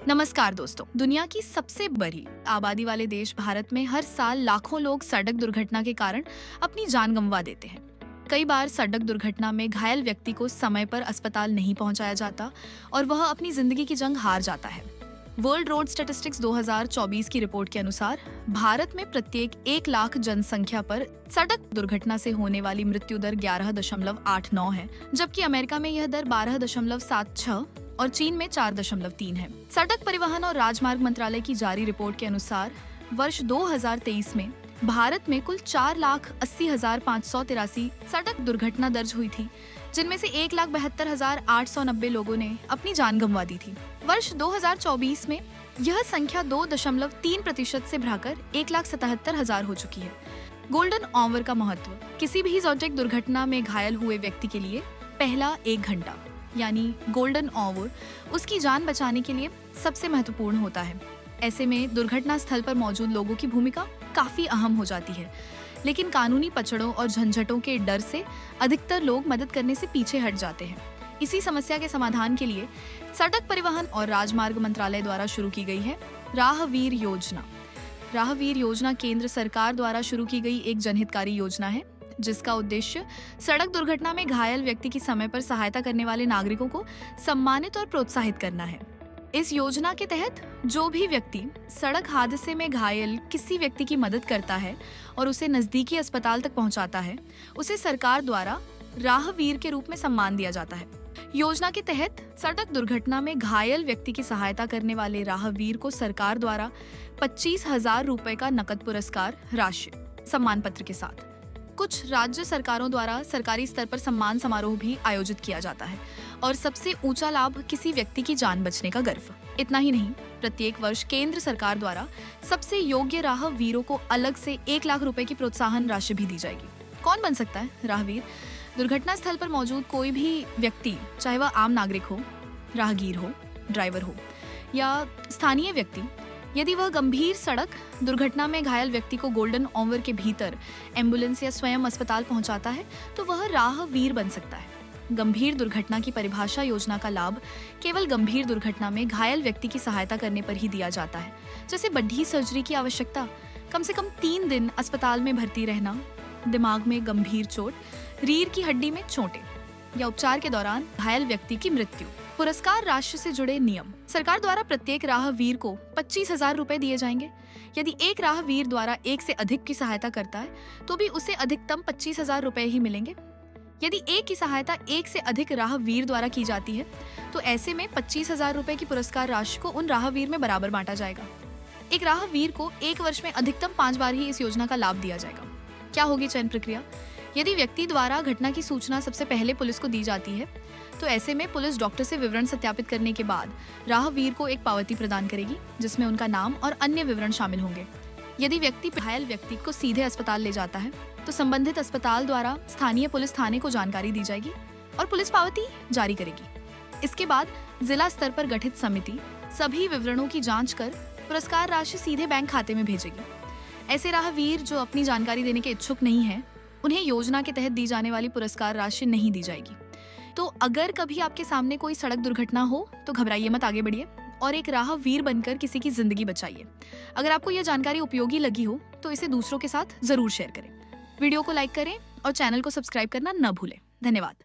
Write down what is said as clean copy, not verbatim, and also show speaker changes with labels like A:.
A: नमस्कार दोस्तों। दुनिया की सबसे बड़ी आबादी वाले देश भारत में हर साल लाखों लोग सड़क दुर्घटना के कारण अपनी जान गंवा देते हैं। कई बार सड़क दुर्घटना में घायल व्यक्ति को समय पर अस्पताल नहीं पहुंचाया जाता और वह अपनी जिंदगी की जंग हार जाता है। वर्ल्ड रोड स्टैटिस्टिक्स 2024 की रिपोर्ट के अनुसार भारत में प्रत्येक 1 लाख जनसंख्या पर सड़क दुर्घटना से होने वाली मृत्यु दर 11.89 है, जबकि अमेरिका में यह दर 12.76 और चीन में 4.3 है। सड़क परिवहन और राजमार्ग मंत्रालय की जारी रिपोर्ट के अनुसार वर्ष 2023 में भारत में कुल 4,80,583 सड़क दुर्घटना दर्ज हुई थी, जिनमें से 1,72,890 लोगों ने अपनी जान गंवा दी थी। वर्ष 2024 में यह संख्या 2.3% से बढ़कर 1,77,000 हो चुकी है। गोल्डन ऑवर का महत्व। किसी भी सड़क दुर्घटना में घायल हुए व्यक्ति के लिए पहला 1 घंटा यानी गोल्डन ऑवर उसकी जान बचाने के लिए सबसे महत्वपूर्ण होता है। ऐसे में दुर्घटना स्थल पर मौजूद लोगों की भूमिका काफी अहम हो जाती है, लेकिन कानूनी पचड़ों और झंझटों के डर से अधिकतर लोग मदद करने से पीछे हट जाते हैं। इसी समस्या के समाधान के लिए सड़क परिवहन और राजमार्ग मंत्रालय द्वारा शुरू की गई है राहवीर योजना। राहवीर योजना केंद्र सरकार द्वारा शुरू की गई एक जनहितकारी योजना है, जिसका उद्देश्य सड़क दुर्घटना में घायल व्यक्ति की समय पर सहायता करने वाले नागरिकों को सम्मानित और प्रोत्साहित करना है। इस योजना के तहत जो भी व्यक्ति सड़क हादसे में घायल किसी व्यक्ति की मदद करता है और उसे नजदीकी अस्पताल तक पहुंचाता है, उसे सरकार द्वारा राहवीर के रूप में सम्मान दिया जाता है। योजना के तहत सड़क दुर्घटना में घायल व्यक्ति की सहायता करने वाले राहवीर को सरकार द्वारा 25,000 रुपए का नकद पुरस्कार राशि सम्मान पत्र के साथ। कुछ राज्य सरकारों द्वारा सरकारी स्तर पर सम्मान समारोह भी आयोजित किया जाता है और सबसे ऊंचा लाभ किसी व्यक्ति की जान बचने का गर्व। इतना ही नहीं, प्रत्येक वर्ष केंद्र सरकार द्वारा सबसे योग्य राहवीरों को अलग से 1 लाख रुपए की प्रोत्साहन राशि भी दी जाएगी। कौन बन सकता है राहवीर? दुर्घटना स्थल पर मौजूद कोई भी व्यक्ति, चाहे वह आम नागरिक हो, राहगीर हो, ड्राइवर हो या स्थानीय व्यक्ति, यदि वह गंभीर सड़क दुर्घटना में घायल व्यक्ति को गोल्डन ऑवर के भीतर एम्बुलेंस या स्वयं अस्पताल पहुंचाता है, तो वह राहवीर बन सकता है। गंभीर दुर्घटना की परिभाषा योजना का लाभ केवल गंभीर दुर्घटना में घायल व्यक्ति की सहायता करने पर ही दिया जाता है, जैसे बड्ढी सर्जरी की आवश्यकता, कम से कम 3 दिन अस्पताल में भर्ती रहना, दिमाग में गंभीर चोट, रीढ़ की हड्डी में चोटें या उपचार के दौरान घायल व्यक्ति की मृत्यु। पुरस्कार राशि से जुड़े नियम। सरकार द्वारा प्रत्येक राहवीर को 25,000 रुपए दिए जाएंगे। यदि एक राहवीर द्वारा 1 से अधिक की सहायता करता है, तो भी उसे अधिकतम 25,000 रुपए ही मिलेंगे। यदि एक की सहायता 1 से अधिक राहवीर द्वारा की जाती है, तो ऐसे में 25,000 रुपए की पुरस्कार राशि को उन राहवीर में बराबर बांटा जाएगा। एक राहवीर को 1 वर्ष में अधिकतम 5 बार ही इस योजना का लाभ दिया जाएगा। क्या होगी चयन प्रक्रिया? यदि व्यक्ति द्वारा घटना की सूचना सबसे पहले पुलिस को दी जाती है, तो ऐसे में पुलिस डॉक्टर से विवरण सत्यापित करने के बाद राहवीर को एक पावती प्रदान करेगी, जिसमें उनका नाम और अन्य विवरण शामिल होंगे। यदि व्यक्ति घायल व्यक्ति को सीधे अस्पताल ले जाता है, तो संबंधित अस्पताल द्वारा स्थानीय पुलिस थाने को जानकारी दी जाएगी और पुलिस पावती जारी करेगी। इसके बाद जिला स्तर पर गठित समिति सभी विवरणों की जांच कर पुरस्कार राशि सीधे बैंक खाते में भेजेगी। ऐसे राहवीर जो अपनी जानकारी देने के इच्छुक नहीं है, उन्हें योजना के तहत दी जाने वाली पुरस्कार राशि नहीं दी जाएगी। तो अगर कभी आपके सामने कोई सड़क दुर्घटना हो, तो घबराइए मत, आगे बढ़िए और एक राहवीर बनकर किसी की जिंदगी बचाइए। अगर आपको यह जानकारी उपयोगी लगी हो, तो इसे दूसरों के साथ जरूर शेयर करें। वीडियो को लाइक करें और चैनल को सब्सक्राइब करना न भूलें। धन्यवाद।